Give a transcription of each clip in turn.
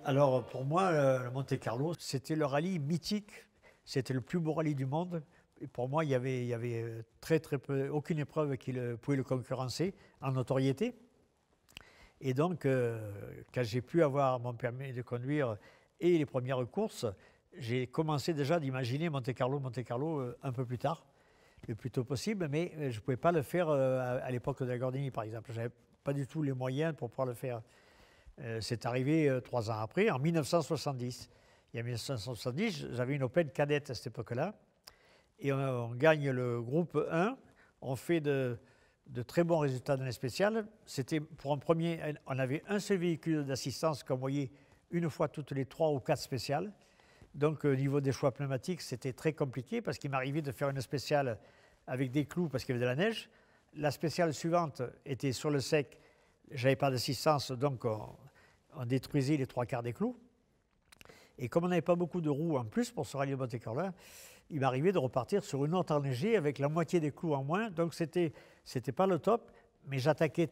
Alors pour moi, le Monte-Carlo, c'était le rallye mythique, c'était le plus beau rallye du monde. Et pour moi, il y avait très très peu, aucune épreuve qui pouvait le concurrencer en notoriété. Et donc, quand j'ai pu avoir mon permis de conduire et les premières courses, j'ai commencé déjà d'imaginer Monte-Carlo un peu plus tard, le plus tôt possible, mais je ne pouvais pas le faire à l'époque de la Gordini, par exemple. Je n'avais pas du tout les moyens pour pouvoir le faire. C'est arrivé 3 ans après, en 1970. Et en 1970, j'avais une Opel cadette à cette époque-là. Et on gagne le groupe 1. On fait de très bons résultats dans les spéciales. C'était pour un premier, on avait un seul véhicule d'assistance qu'on voyait une fois toutes les 3 ou 4 spéciales. Donc au niveau des choix pneumatiques, c'était très compliqué parce qu'il m'arrivait de faire une spéciale avec des clous parce qu'il y avait de la neige. La spéciale suivante était sur le sec. J'avais pas d'assistance, donc on détruisait les 3 quarts des clous. Et comme on n'avait pas beaucoup de roues en plus pour ce rallye de Monte-Carlo, il m'arrivait de repartir sur une autre enneigée avec la moitié des clous en moins. Donc c'était pas le top, mais on attaquait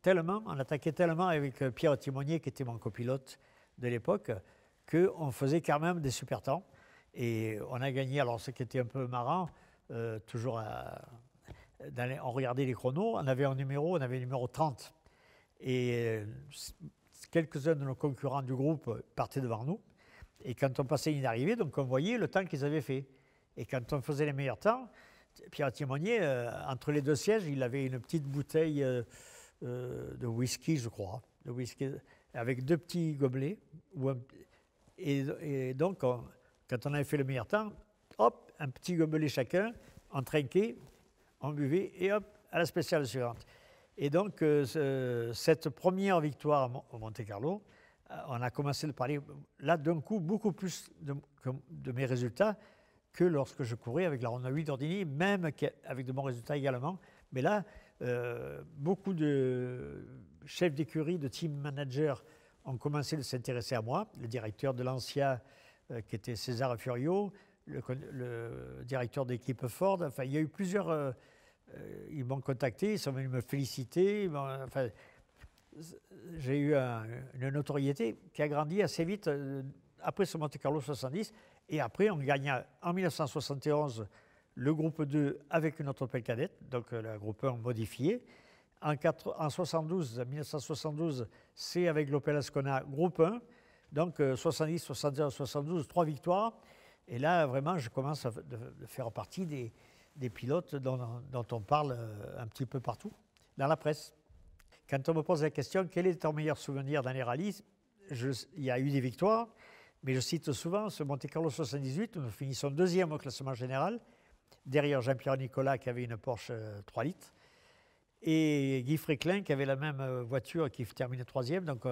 tellement avec Pierre Timonier, qui était mon copilote de l'époque, qu'on faisait quand même des super temps. Et on a gagné. Alors ce qui était un peu marrant, toujours on regardait les chronos, on avait le numéro 30. Et quelques-uns de nos concurrents du groupe partaient devant nous. Et quand on passait une arrivée, donc on voyait le temps qu'ils avaient fait. Et quand on faisait les meilleurs temps, Pierre Timonier, entre les 2 sièges, il avait une petite bouteille de whisky, je crois, avec 2 petits gobelets. Et donc, quand on avait fait le meilleur temps, hop, un petit gobelet chacun, on trinquait, on buvait, et hop, à la spéciale suivante. Et donc, cette première victoire au Monte-Carlo, on a commencé de parler, là, d'un coup, beaucoup plus de mes résultats que lorsque je courais avec la Honda 8 d'Ordini, même avec de bons résultats également. Mais là, beaucoup de chefs d'écurie, de team managers ont commencé de s'intéresser à moi. Le directeur de Lancia, qui était César Furio, le directeur d'équipe Ford. Enfin, il y a eu plusieurs... ils m'ont contacté, ils sont venus me féliciter. Enfin, j'ai eu une notoriété qui a grandi assez vite après ce Monte-Carlo 70. Et après, on gagna en 1971 le groupe 2 avec une autre Opel cadette, donc le groupe 1 modifié. En 1972, c'est avec l'Opel Ascona groupe 1. Donc 70, 71, 72, 3 victoires. Et là, vraiment, je commence à faire partie des pilotes dont on parle un petit peu partout dans la presse. Quand on me pose la question, quel est ton meilleur souvenir dans les rallyes, il y a eu des victoires, mais je cite souvent ce Monte-Carlo 78, où nous finissons 2e au classement général, derrière Jean-Pierre Nicolas qui avait une Porsche 3 litres, et Guy Fréclin qui avait la même voiture qui terminait 3e. Donc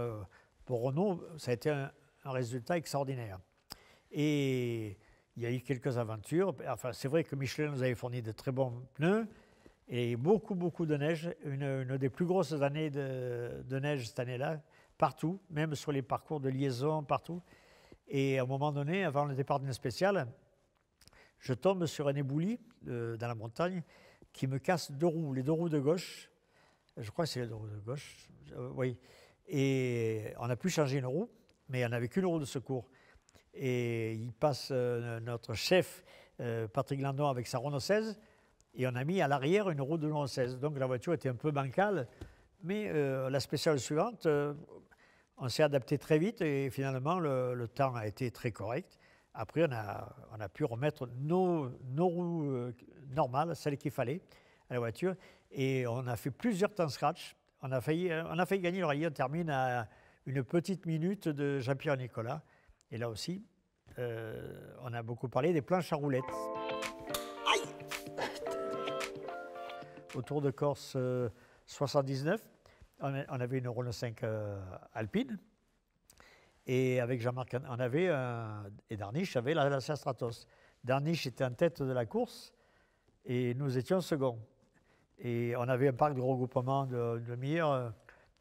pour Renault, ça a été un résultat extraordinaire. Et il y a eu quelques aventures. Enfin, c'est vrai que Michelin nous avait fourni de très bons pneus et beaucoup, beaucoup de neige. Une des plus grosses années de neige cette année-là, partout, même sur les parcours de liaison, partout. Et à un moment donné, avant le départ d'une spéciale, je tombe sur un éboulis dans la montagne qui me casse 2 roues, les 2 roues de gauche. Je crois que c'est les 2 roues de gauche. Oui. Et on a pu changer une roue, mais on n'avait qu'une roue de secours. Et il passe notre chef, Patrick Landon, avec sa Renault 16, et on a mis à l'arrière une roue de Renault 16. Donc la voiture était un peu bancale, mais la spéciale suivante, on s'est adapté très vite et finalement le temps a été très correct. Après, on a pu remettre nos roues normales, celles qu'il fallait, à la voiture, et on a fait plusieurs temps scratch. On a failli gagner le rallye. On termine à une petite minute de Jean-Pierre Nicolas. Et là aussi, on a beaucoup parlé des planches à roulettes. Aïe! Au Tour de Corse 79, on avait une Renault 5 Alpine. Et avec Jean-Marc, et Darniche avait la Lancia Stratos. Darniche était en tête de la course et nous étions seconds. Et on avait un parc de regroupement de demi-heure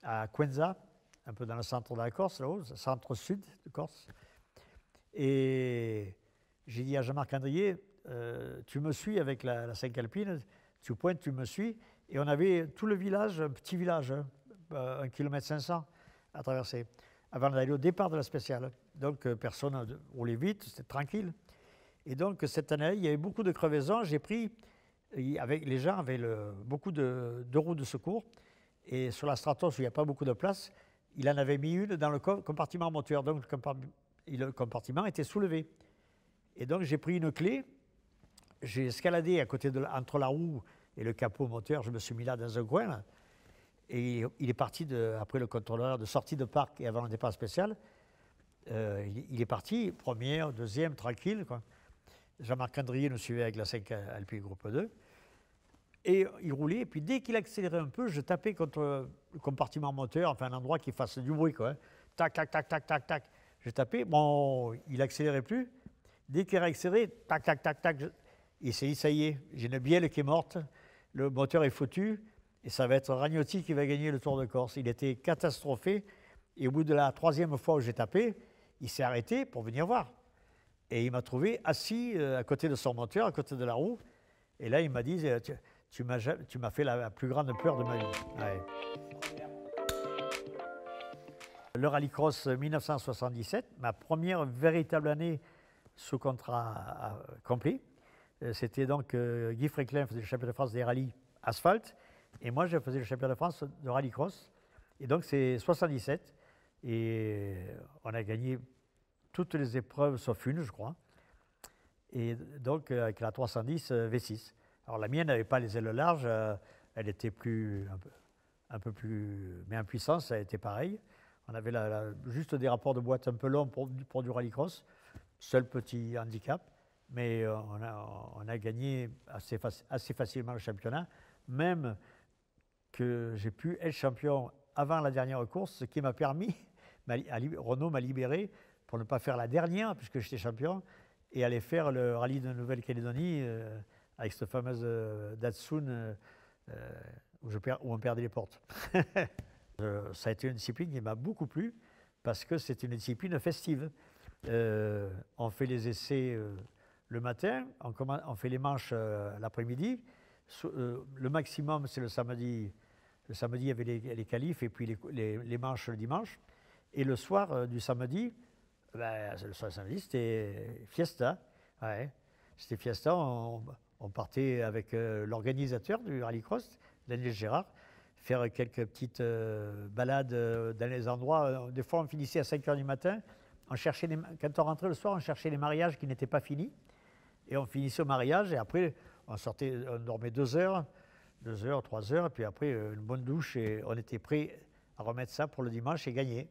à Cuenza, un peu dans le centre de la Corse, là-haut, centre-sud de Corse. Et j'ai dit à Jean-Marc Andrier, tu me suis avec la 5 Alpine, tu pointes, tu me suis. Et on avait tout le village, un petit village, 1,5 km à traverser. avant d'aller au départ de la spéciale. Donc personne ne roulait vite, c'était tranquille. Et donc cette année, il y avait beaucoup de crevaisons. J'ai pris, les gens avaient beaucoup de roues de secours. Et sur la Stratos, où il n'y a pas beaucoup de place, il en avait mis une dans le compartiment moteur. Donc le compartiment était soulevé. Et donc j'ai pris une clé, j'ai escaladé entre la roue et le capot moteur, je me suis mis là dans un coin. Là, et il est parti, après le contrôleur de sortie de parc et avant le départ spécial, il est parti, première, deuxième, tranquille, quoi. Jean-Marc Andrier nous suivait avec la 5 Alpi groupe 2. Et il roulait, et puis dès qu'il accélérait un peu, je tapais contre le compartiment moteur, enfin un endroit qui fasse du bruit, quoi. Hein. Tac, tac, tac, tac, tac, tac. Je tapais, bon, il accélérait plus. Dès qu'il accéléré, tac, tac, tac, tac. Il s'est dit, ça y est, j'ai une bielle qui est morte, le moteur est foutu, et ça va être Ragnotti qui va gagner le Tour de Corse. Il était catastrophé, et au bout de la 3e fois où j'ai tapé, il s'est arrêté pour venir voir. Et il m'a trouvé assis à côté de son moteur, à côté de la roue, et là il m'a dit, tu m'as fait la plus grande peur de ma vie. Ouais. Le rallycross 1977, ma première véritable année sous contrat complet. C'était donc Guy Fréclin faisait le championnat de France des rallyes asphalte et moi je faisais le championnat de France de rallycross. Et donc c'est 77 et on a gagné toutes les épreuves sauf une, je crois. Et donc avec la 310 V6. Alors la mienne n'avait pas les ailes larges, elle était un peu plus, mais en puissance, ça a été pareil. On avait juste des rapports de boîte un peu longs pour du rallycross, seul petit handicap, mais on a gagné assez facilement le championnat, même que j'ai pu être champion avant la dernière course, ce qui m'a permis, Renault m'a libéré pour ne pas faire la dernière, puisque j'étais champion, et aller faire le rallye de Nouvelle-Calédonie avec cette fameuse Datsun où on perdait les portes. Ça a été une discipline qui m'a beaucoup plu parce que c'est une discipline festive. On fait les essais le matin, on fait les manches l'après-midi. Le maximum, c'est le samedi. Le samedi, il y avait les qualifs et puis les manches le dimanche. Et le soir du samedi, le soir du samedi, c'était fiesta. Ouais, c'était fiesta. On partait avec l'organisateur du rallycross, Daniel Gérard, faire quelques petites balades dans les endroits. Des fois, on finissait à 5 h du matin. Quand on rentrait le soir, on cherchait les mariages qui n'étaient pas finis. Et on finissait au mariage. Et après, on dormait 2 heures, 3 heures. Et puis après, une bonne douche. Et on était prêt à remettre ça pour le dimanche et gagner.